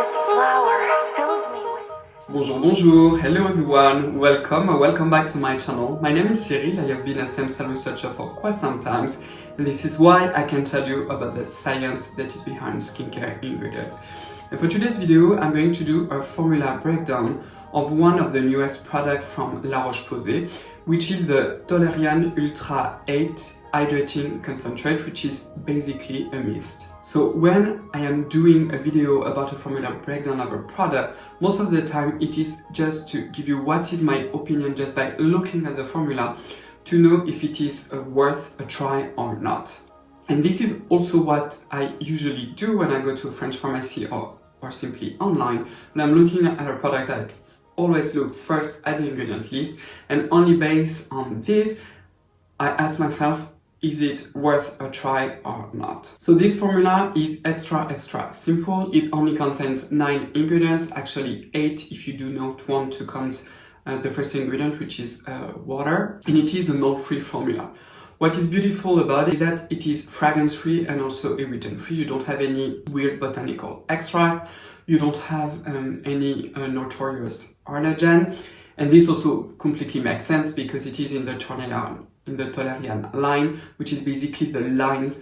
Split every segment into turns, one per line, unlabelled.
this flower fills me with...
Bonjour, hello everyone, welcome back to my channel. My name is Cyril, I have been a stem cell researcher for quite some time, and this is why I can tell you about the science that is behind skincare ingredients. And for today's video, I'm going to do a formula breakdown of one of the newest products from Roche Posay, which is the Toleriane Ultra 8 Hydrating Concentrate, which is basically a mist. So when I am doing a video about a formula breakdown of a product, most of the time it is just to give you what is my opinion just by looking at the formula to know if it is worth a try or not. And this is also what I usually do when I go to a French pharmacy or simply online. When I'm looking at a product, I always look first at the ingredient list, and only based on this, I ask myself, is it worth a try or not? So this formula is extra simple. It only contains 9 ingredients, actually 8 if you do not want to count the first ingredient, which is water, and it is a mold-free formula. What is beautiful about it is that it is fragrance-free and also irritant-free. You don't have any weird botanical extract, you don't have any notorious allergen, and this also completely makes sense because it is in the Toleriane line, which is basically the lines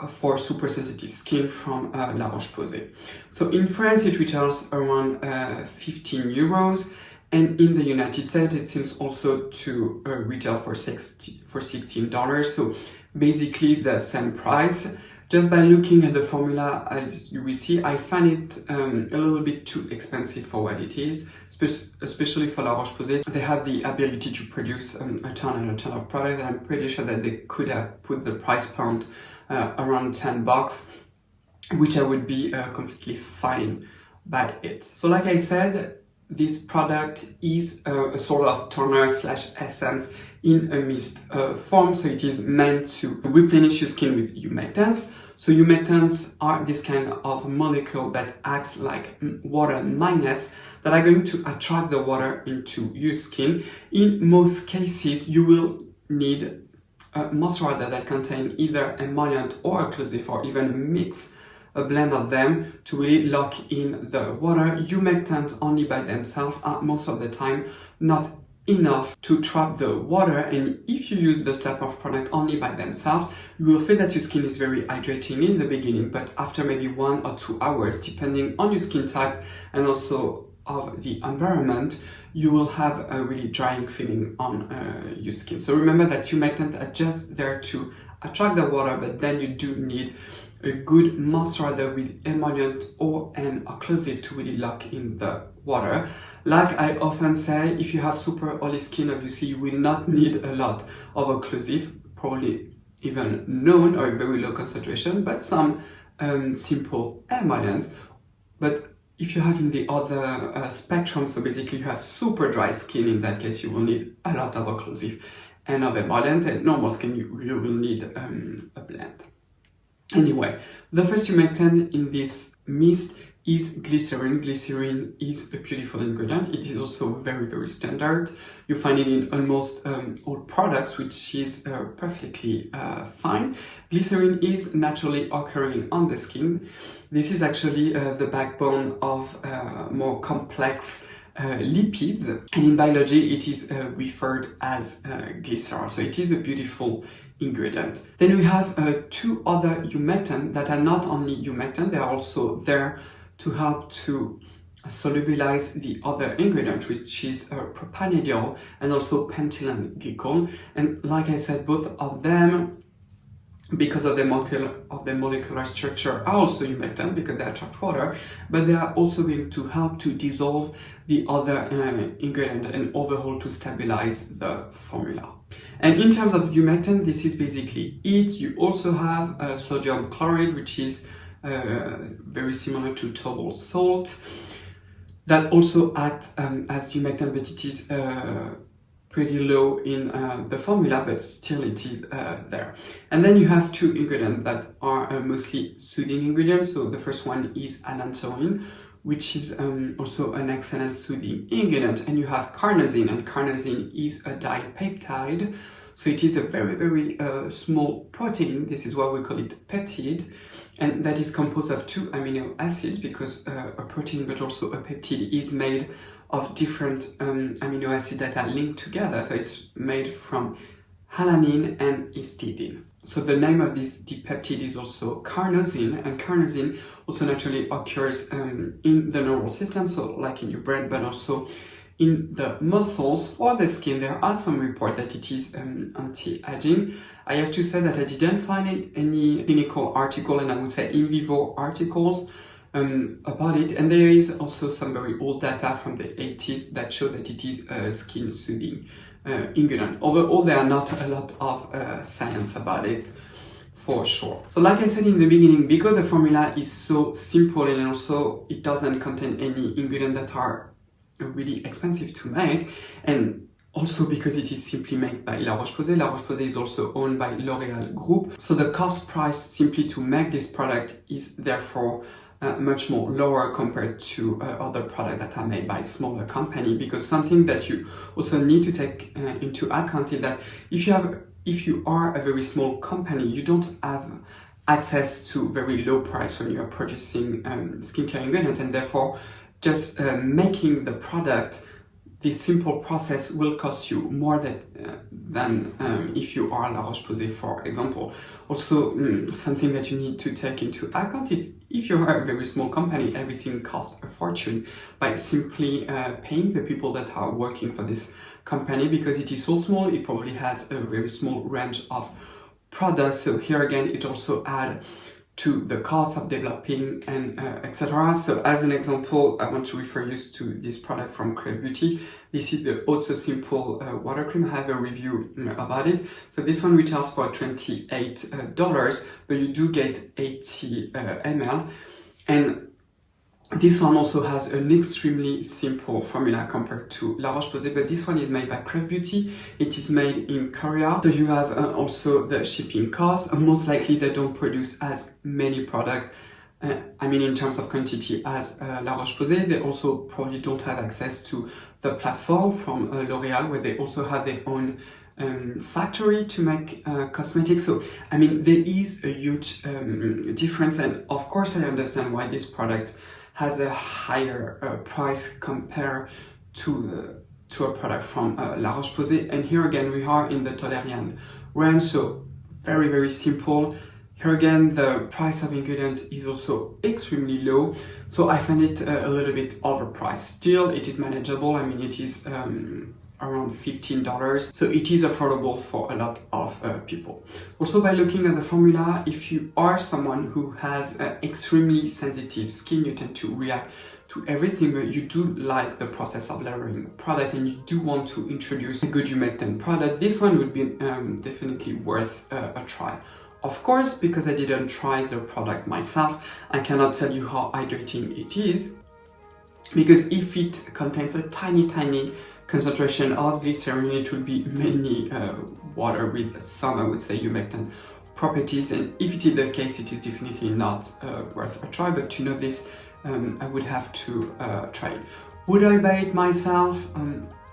for super sensitive skin from La Roche Posay. So in France it retails around 15 euros, and in the United States it seems also to retail for $16, so basically the same price. Just by looking at the formula, as you will see, I find it a little bit too expensive for what it is, especially for La Roche Posay. They have the ability to produce a ton and a ton of product, and I'm pretty sure that they could have put the price point around $10, which I would be completely fine by it. So like I said, this product is a sort of toner slash essence in a mist form, so it is meant to replenish your skin with humectants. So humectants are this kind of molecule that acts like water magnets that are going to attract the water into your skin. In most cases, you will need a moisturizer that contains either emollient or occlusive, or even a mix, a blend of them to really lock in the water. Humectants only by themselves are most of the time not enough to trap the water, and if you use this type of product only by themselves, you will feel that your skin is very hydrating in the beginning, but after maybe 1 or 2 hours, depending on your skin type and also of the environment, you will have a really drying feeling on your skin. So remember that humectants are just there to attract the water, but then you do need a good moisturizer with emollient or an occlusive to really lock in the water. Like I often say, if you have super oily skin, obviously you will not need a lot of occlusive, probably even none or a very low concentration, but some simple emollients. But if you have in the other spectrum, so basically you have super dry skin, in that case you will need a lot of occlusive and of emollient, and normal skin you will need a blend. Anyway, the first humectant in this mist is glycerin. Glycerin is a beautiful ingredient. It is also very standard. You find it in almost all products, which is perfectly fine. Glycerin is naturally occurring on the skin. This is actually the backbone of more complex lipids, and in biology it is referred as glycerin. So it is a beautiful ingredient. Then we have 2 other humectants that are not only humectant, they are also there to help to solubilize the other ingredient, which is propanediol and also pentylen glycol. And like I said, both of them, because of the molecular structure, are also humectant because they attract water, but they are also going to help to dissolve the other ingredient and overall to stabilize the formula. And in terms of humectant, this is basically it. You also have sodium chloride, which is very similar to table salt, that also acts as humectant, but it is pretty low in the formula, but still it is there. And then you have 2 ingredients that are mostly soothing ingredients. So the first one is allantoin, which is also an excellent soothing ingredient, and you have carnosine, and carnosine is a dipeptide, so it is a very small protein. This is why we call it peptide, and that is composed of 2 amino acids, because a protein but also a peptide is made of different amino acids that are linked together. So it's made from alanine and histidine. So the name of this dipeptide is also carnosine, and carnosine also naturally occurs in the nervous system, so like in your brain, but also in the muscles. For the skin, there are some reports that it is anti-aging. I have to say that I didn't find any clinical article, and I would say in vivo articles about it. And there is also some very old data from the 80s that show that it is a skin soothing ingredient. Overall, there are not a lot of science about it, for sure. So like I said in the beginning, because the formula is so simple and also it doesn't contain any ingredients that are really expensive to make, and also because it is simply made by La Roche Posay. La Roche Posay is also owned by L'Oréal Group, so the cost price simply to make this product is therefore much more lower compared to other products that are made by smaller company. Because something that you also need to take into account is that if you are a very small company, you don't have access to very low price when you are producing skincare ingredients, and therefore just making the product, this simple process will cost you more than if you are La Roche Posay, for example. Also, something that you need to take into account is if you are a very small company, everything costs a fortune by simply paying the people that are working for this company. Because it is so small, it probably has a very small range of products. So here again, it also adds to the cost of developing and etc. So as an example, I want to refer you to this product from Crave Beauty. This is the Oh So Simple water cream. I have a review about it. So this one retails for $28, but you do get 80 ml. And this one also has an extremely simple formula compared to La Roche Posay, but this one is made by Crave Beauty. It is made in Korea, so you have also the shipping cost. Most likely they don't produce as many products, in terms of quantity, as La Roche Posay. They also probably don't have access to the platform from L'Oréal, where they also have their own factory to make cosmetics. So there is a huge difference, and of course I understand why this product has a higher price compared to a product from La Roche Posay. And here again, we are in the Toleriane range, so very, very simple. Here again, the price of ingredients is also extremely low, so I find it a little bit overpriced. Still, it is manageable. It is around $15, so it is affordable for a lot of people. Also, by looking at the formula, if you are someone who has extremely sensitive skin, you tend to react to everything, but you do like the process of layering the product and you do want to introduce a good humectant product, this one would be definitely worth a try. Of course, because I didn't try the product myself, I cannot tell you how hydrating it is, because if it contains a tiny concentration of glycerin, it will be mainly water with some, I would say, humectant properties. And if it is the case, it is definitely not worth a try. But to know this, I would have to try it. Would I buy it myself?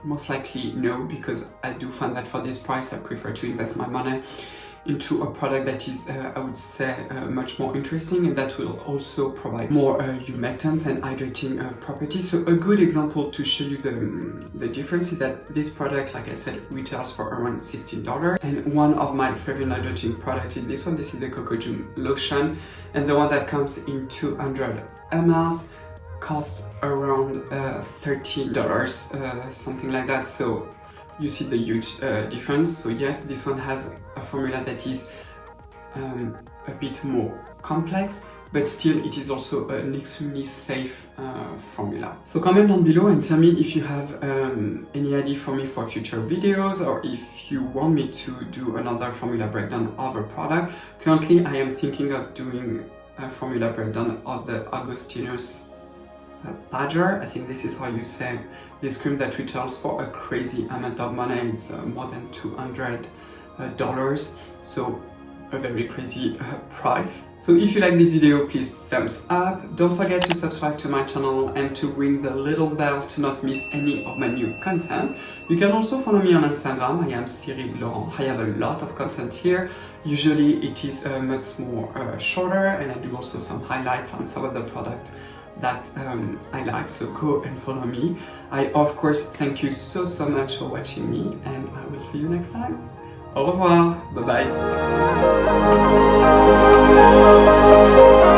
Most likely no, because I do find that for this price, I prefer to invest my money into a product that is, I would say, much more interesting, and that will also provide more humectants and hydrating properties. So a good example to show you the difference is that this product, like I said, retails for around $16. And one of my favorite hydrating products is this one. This is the Coco June lotion, and the one that comes in 200 ml costs around $13, something like that. So you see the huge difference. So yes, this one has a formula that is a bit more complex, but still it is also an extremely safe formula. So comment down below and tell me if you have any idea for me for future videos, or if you want me to do another formula breakdown of a product. Currently I am thinking of doing a formula breakdown of the Augustinus Badger, I think this is how you say this cream, that retails for a crazy amount of money. It's more than $200. So a very crazy price. So if you like this video, please thumbs up. Don't forget to subscribe to my channel and to ring the little bell to not miss any of my new content. You can also follow me on Instagram. I am Cyril Laurent. I have a lot of content here. Usually it is much more shorter, and I do also some highlights on some of the products that I like, so go and follow me. I of course thank you so much for watching me, and I will see you next time. Au revoir, bye bye.